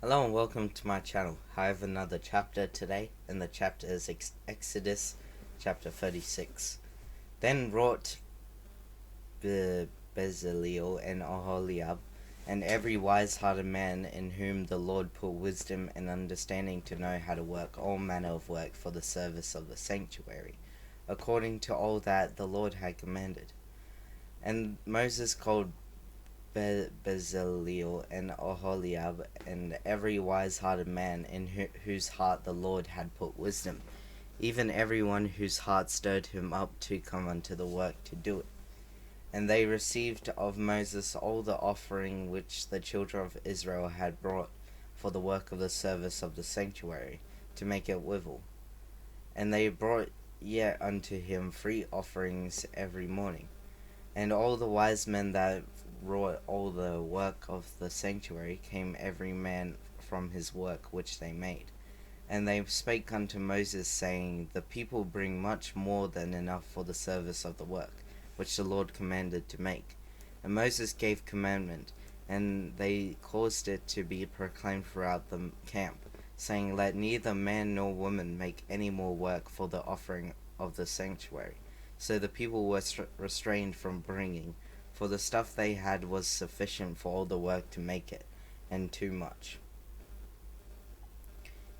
Hello and welcome to my channel. I have another chapter today, and the chapter is Exodus chapter 36. Then wrought Bezaleel and Oholiab, and every wise-hearted man in whom the Lord put wisdom and understanding to know how to work all manner of work for the service of the sanctuary, according to all that the Lord had commanded. And Moses called Bezaleel and Oholiab, and every wise-hearted man in whose heart the Lord had put wisdom, even every one whose heart stirred him up to come unto the work to do it. And they received of Moses all the offering which the children of Israel had brought for the work of the service of the sanctuary, to make it withal. And they brought yet unto him free offerings every morning. And all the wise men that wrought all the work of the sanctuary came every man from his work which they made. And they spake unto Moses, saying, The people bring much more than enough for the service of the work, which the Lord commanded to make. And Moses gave commandment, and they caused it to be proclaimed throughout the camp, saying, Let neither man nor woman make any more work for the offering of the sanctuary. So the people were restrained from bringing, for the stuff they had was sufficient for all the work to make it, and too much.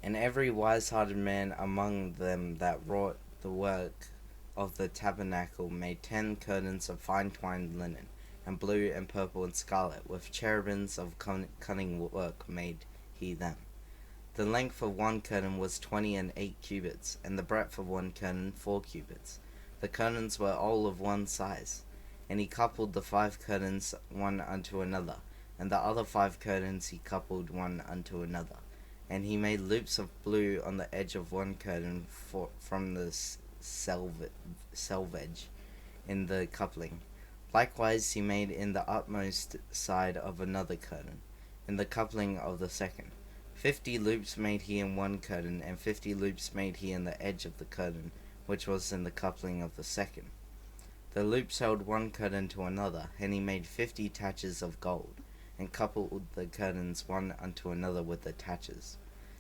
And every wise-hearted man among them that wrought the work of the tabernacle made 10 curtains of fine twined linen, and blue and purple and scarlet, with cherubims of cunning work made he them. The length of one curtain was 20 and 8 cubits, and the breadth of one curtain 4 cubits. The curtains were all of one size. And he coupled the 5 curtains one unto another, and the other 5 curtains he coupled one unto another. And he made loops of blue on the edge of one curtain from the selvage in the coupling. Likewise he made in the utmost side of another curtain, in the coupling of the second. 50 loops made he in one curtain, and 50 loops made he in the edge of the curtain, which was in the coupling of the second. The loops held one curtain to another, and he made 50 taches of gold, and coupled the curtains one unto another with the taches.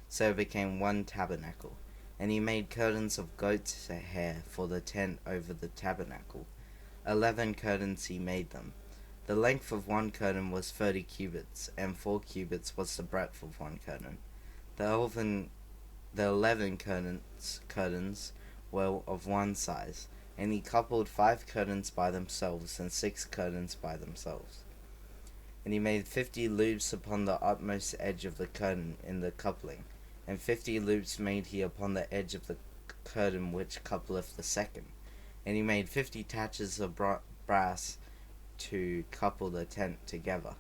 So it became one tabernacle. And he made curtains of goat's hair for the tent over the tabernacle. 11 curtains he made them. The length of one curtain was 30 cubits, and 4 cubits was the breadth of one curtain. The 11 curtains were of one size. And he coupled 5 curtains by themselves, and 6 curtains by themselves. And he made 50 loops upon the utmost edge of the curtain in the coupling, and 50 loops made he upon the edge of the curtain which coupleth the second. And he made 50 taches of brass to couple the tent together,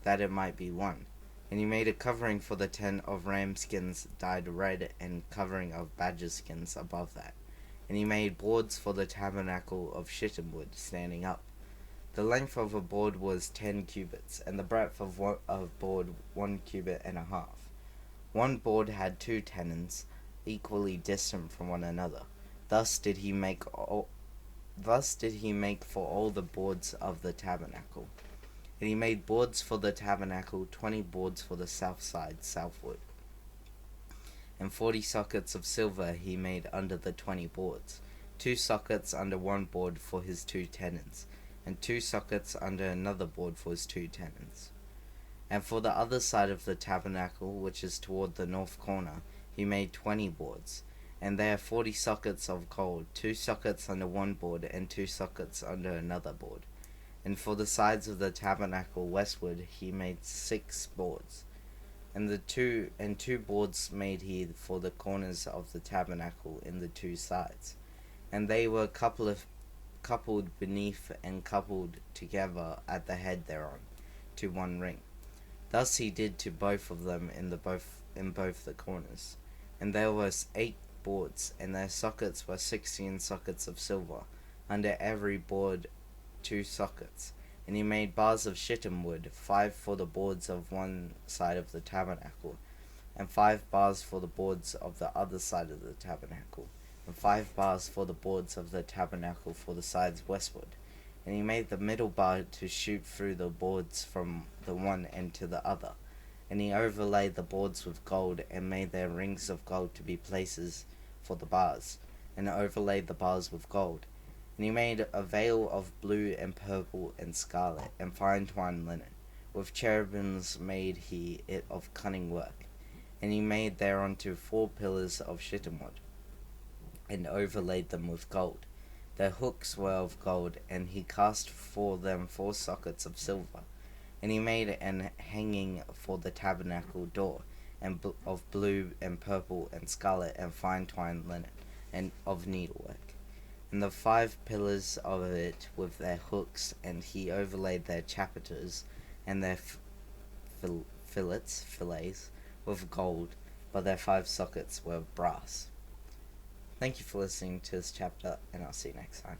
that it might be one. And he made a covering for the tent of ram skins dyed red, and covering of badger skins above that. And he made boards for the tabernacle of shittim wood, standing up. The length of a board was 10 cubits, and the breadth of board 1 cubit and a half. One board had 2 tenons, equally distant from one another. Thus did he make for all the boards of the tabernacle. And he made boards for the tabernacle, 20 boards for the south side southward. And 40 sockets of silver he made under the 20 boards, 2 sockets under one board for his 2 tenons, and 2 sockets under another board for his 2 tenons. And for the other side of the tabernacle, which is toward the north corner, he made 20 boards, and there 40 sockets of gold, 2 sockets under one board, and 2 sockets under another board. And for the sides of the tabernacle westward he made 6 boards. And 2 boards made he for the corners of the tabernacle in the 2 sides. And they were coupled beneath and coupled together at the head thereon, to one ring. Thus he did to both of them in both the corners. And there was 8 boards, and their sockets were 16 sockets of silver, under every board 2 sockets. And he made bars of shittim wood, 5 for the boards of one side of the tabernacle, and 5 bars for the boards of the other side of the tabernacle, and 5 bars for the boards of the tabernacle for the sides westward. And he made the middle bar to shoot through the boards from the one end to the other. And he overlaid the boards with gold, and made their rings of gold to be places for the bars, and overlaid the bars with gold. And he made a veil of blue and purple and scarlet, and fine twined linen. With cherubims made he it of cunning work. And he made thereunto 4 pillars of shittim wood, and overlaid them with gold. Their hooks were of gold, and he cast for them 4 sockets of silver. And he made an hanging for the tabernacle door, and of blue and purple and scarlet and fine twined linen, and of needlework. And the 5 pillars of it with their hooks, and he overlaid their chapiters and their fillets with gold, but their 5 sockets were of brass. Thank you for listening to this chapter, and I'll see you next time.